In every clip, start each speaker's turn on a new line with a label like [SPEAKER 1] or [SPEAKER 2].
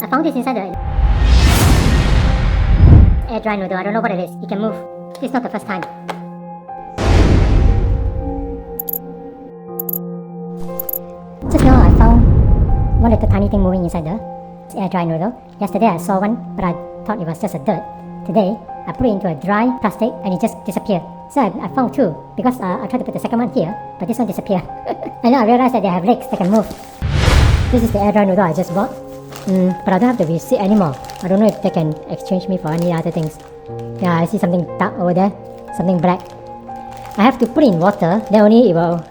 [SPEAKER 1] found this inside the air dry noodle. I don't know what it is. It can move. This is not the first time. Just now I found one little tiny thing moving inside the air dry noodle. Yesterday I saw one, but I thought it was just a dirt. Today I put it into a dry plastic and it just disappeared. So I found two because I tried to put the second one here, but this one disappeared. And now I realized that they have legs that can move. This is the air dry noodle I just bought. But I don't have the receipt anymore. I don't know if they can exchange me for any other things. Yeah, I see something dark over there, something black. I have to put it in water, then only it will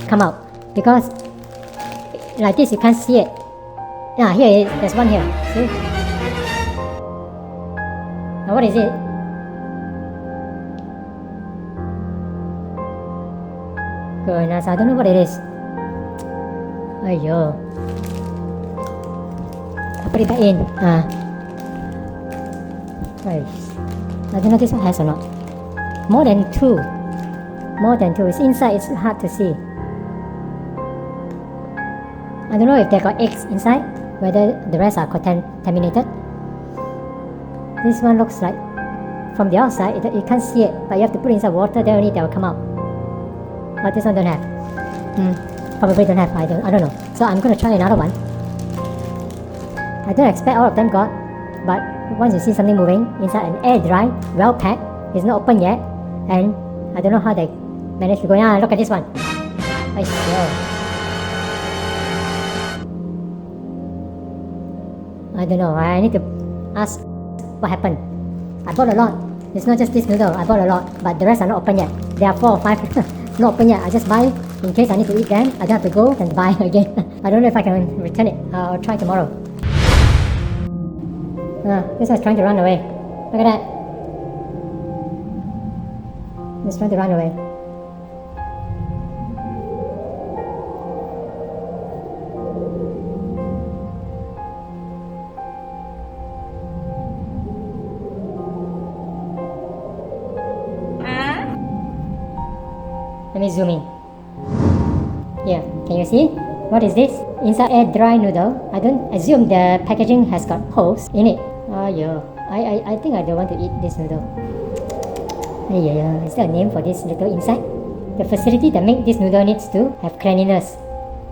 [SPEAKER 1] come out. Because like this you can't see it. Yeah, here it is. There's one here. See? Now what is it? Goodness, I don't know what it is. Aiyo. I'll put it back in. I don't know this one has or not. More than two. More than two. It's inside, it's hard to see. I don't know if they got eggs inside, whether the rest are contaminated. This one looks like, from the outside, you can't see it, but you have to put it inside water, then only they will come out. But this one don't have. Probably don't have, I don't know. So I'm going to try another one. I don't expect all of them got, but once you see something moving inside an air dry, well packed, it's not open yet, and I don't know how they managed to go. Yeah, look at this one. I don't know, I need to ask what happened. I bought a lot. It's not just this noodle, I bought a lot, but the rest are not open yet. There are 4 or 5 not open yet. I just buy in case I need to eat them. I don't have to go and buy again. I don't know if I can return it. I'll try tomorrow. This one's trying to run away. Look at that. It's trying to run away. Let me zoom in. Here, can you see? What is this? Inside air dry noodle. I don't assume the packaging has got holes in it. Oh yeah. I think I don't want to eat this noodle. Yeah. Is there a name for this little insect? The facility that makes this noodle needs to have cleanliness.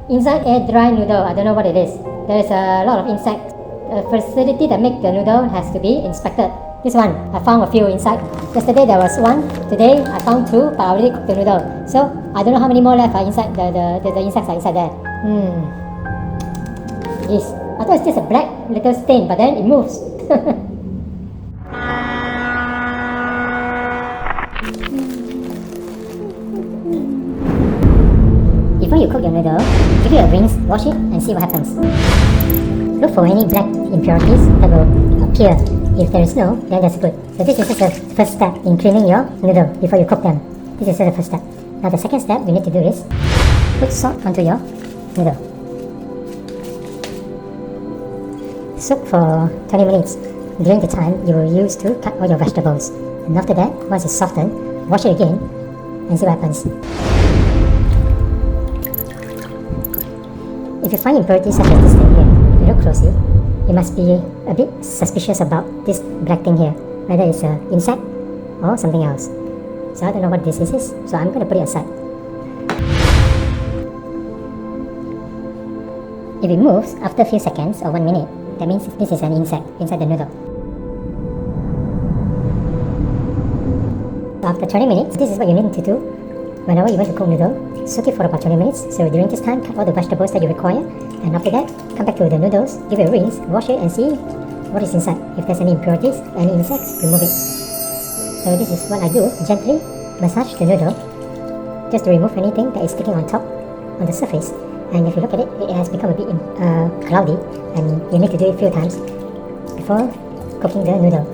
[SPEAKER 1] Inside air dry noodle, I don't know what it is. There's a lot of insects. The facility that makes the noodle has to be inspected. This one, I found a few inside. Yesterday there was one. Today I found 2, but I already cooked the noodle. So I don't know how many more left are inside. The insects are inside there. Yes. I thought it's just a black little stain, but then it moves. Before you cook your noodle, give it a rinse, wash it, and see what happens. Look for any black impurities that will appear. If there is no, then that's good. So this is just the first step in cleaning your noodle before you cook them. This is the first step. Now the second step we need to do is put salt onto your noodle. Soak for 20 minutes. During the time you will use to cut all your vegetables. And after that, once it's softened, wash it again and see what happens. If you find impurities such as this thing here, if you look closely, you must be a bit suspicious about this black thing here, whether it's an insect or something else. So I don't know what this is, so I'm going to put it aside. If it moves after a few seconds or 1 minute, that means this is an insect inside the noodle. So after 20 minutes, this is what you need to do whenever you want to cook noodle. Soak it for about 20 minutes. So during this time, cut all the vegetables that you require. And after that, come back to the noodles, give it a rinse, wash it and see what is inside. If there's any impurities, any insects, remove it. So this is what I do. Gently massage the noodle just to remove anything that is sticking on top, on the surface. And if you look at it, it has become a bit cloudy and you need to do it a few times before cooking the noodle.